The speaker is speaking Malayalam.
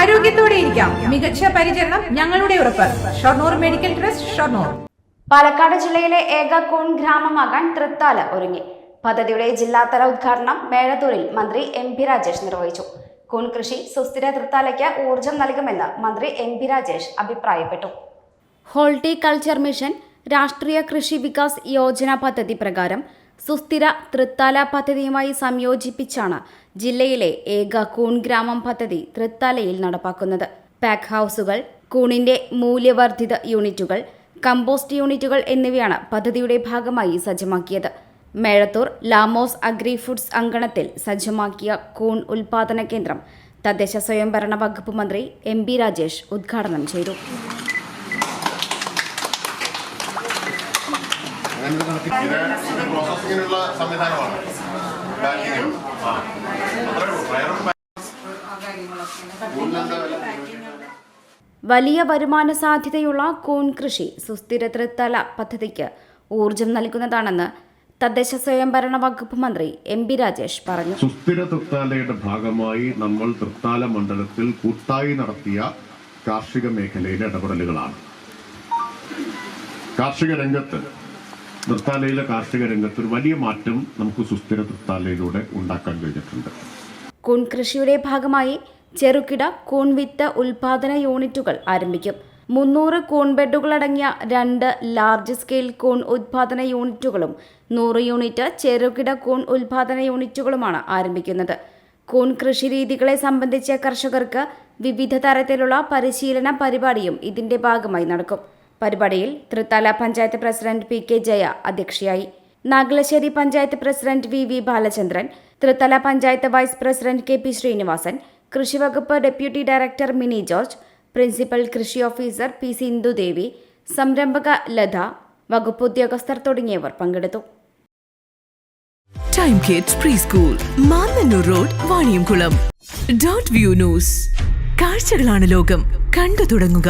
ആരോഗ്യത്തോടെ ഇരിക്കാം. മികച്ച പരിചരണം ഞങ്ങളുടെ ഉറപ്പ്. Shoranur medical trust, Shoranur. പാലക്കാട് ജില്ലയിലെ ഏക കൂൺ ഗ്രാമമാകാൻ തൃത്താല ഒരുങ്ങി. പദ്ധതിയുടെ ജില്ലാതല ഉദ്ഘാടനം മേഴത്തൂരിൽ മന്ത്രി MP രാജേഷ് നിർവഹിച്ചു. കൂൺ കൃഷി സുസ്ഥിര തൃത്താലയ്ക്ക് ഊർജം നൽകുമെന്ന് മന്ത്രി MP രാജേഷ് അഭിപ്രായപ്പെട്ടു. ഹോർട്ടികൾച്ചർ മിഷൻ രാഷ്ട്രീയ കൃഷി വികാസ് യോജന പദ്ധതി പ്രകാരം സുസ്ഥിര തൃത്താല പദ്ധതിയുമായി സംയോജിപ്പിച്ചാണ് ജില്ലയിലെ ഏക കൂൺ ഗ്രാമം പദ്ധതി തൃത്താലയിൽ നടപ്പാക്കുന്നത്. പാക്ക് ഹൗസുകൾ, കൂണിന്റെ മൂല്യവർദ്ധിത യൂണിറ്റുകൾ, കമ്പോസ്റ്റ് യൂണിറ്റുകൾ എന്നിവയാണ് പദ്ധതിയുടെ ഭാഗമായി സജ്ജമാക്കിയത്. മേഴത്തൂർ ലാമോസ് അഗ്രി ഫുഡ്സ് അങ്കണത്തിൽ സജ്ജമാക്കിയ കൂൺ ഉൽപാദന കേന്ദ്രം തദ്ദേശ സ്വയംഭരണ വകുപ്പ് മന്ത്രി MP രാജേഷ് ഉദ്ഘാടനം ചെയ്തു. വലിയ വരുമാന സാധ്യതയുള്ള കൂൺ കൃഷി സുസ്ഥിര തൃത്താല പദ്ധതിക്ക് ഊർജം നൽകുന്നതാണെന്ന് തദ്ദേശ സ്വയംഭരണ വകുപ്പ് മന്ത്രി MP രാജേഷ് പറഞ്ഞു. സുസ്ഥിര തൃത്താലയുടെ ഭാഗമായി നമ്മൾ തൃത്താല മണ്ഡലത്തിൽ കൂട്ടായി നടത്തിയ കാർഷിക മേഖലയിലെ ഇടപെടലുകളാണ്. തൃത്താലയിലെ കാർഷിക രംഗത്ത് ഒരു വലിയ മാറ്റം നമുക്ക് സുസ്ഥിര തൃത്താലയിലൂടെ ഉണ്ടാക്കാൻ കഴിഞ്ഞിട്ടുണ്ട്. കൂൺ കൃഷിയുടെ ഭാഗമായി ചെറുകിട കൂൺ വിത്ത് ഉൽപാദന യൂണിറ്റുകൾ ആരംഭിക്കും. 300 കൂൺ ബെഡുകളടങ്ങിയ 2 ലാർജ് സ്കെയിൽ കൂൺ ഉൽപാദന യൂണിറ്റുകളും 100 യൂണിറ്റ് ചെറുകിട കൂൺ ഉൽപാദന യൂണിറ്റുകളുമാണ് ആരംഭിക്കുന്നത്. കൂൺ കൃഷി രീതികളെ സംബന്ധിച്ച് കർഷകർക്ക് വിവിധ തരത്തിലുള്ള പരിശീലന പരിപാടിയും ഇതിന്റെ ഭാഗമായി നടക്കും. പരിപാടിയിൽ തൃത്താല പഞ്ചായത്ത് പ്രസിഡന്റ് PK ജയ അധ്യക്ഷയായി. Nagalassery panchayat president VV Balachandran, Thrithala panchayat vice president KP Sreenivasan, കൃഷിവകുപ്പ് deputy director Mini George, principal കൃഷി ഓഫീസർ P സിന്ധുദേവി, സംരംഭക ലത, വകുപ്പ് ഉദ്യോഗസ്ഥർ തുടങ്ങിയവർ പങ്കെടുത്തു. Time kids pre school, Mannannur road, Vaniyamkulam. .view news. കാഴ്ചകളാണ് ലോകം, കണ്ടു തുടങ്ങുക.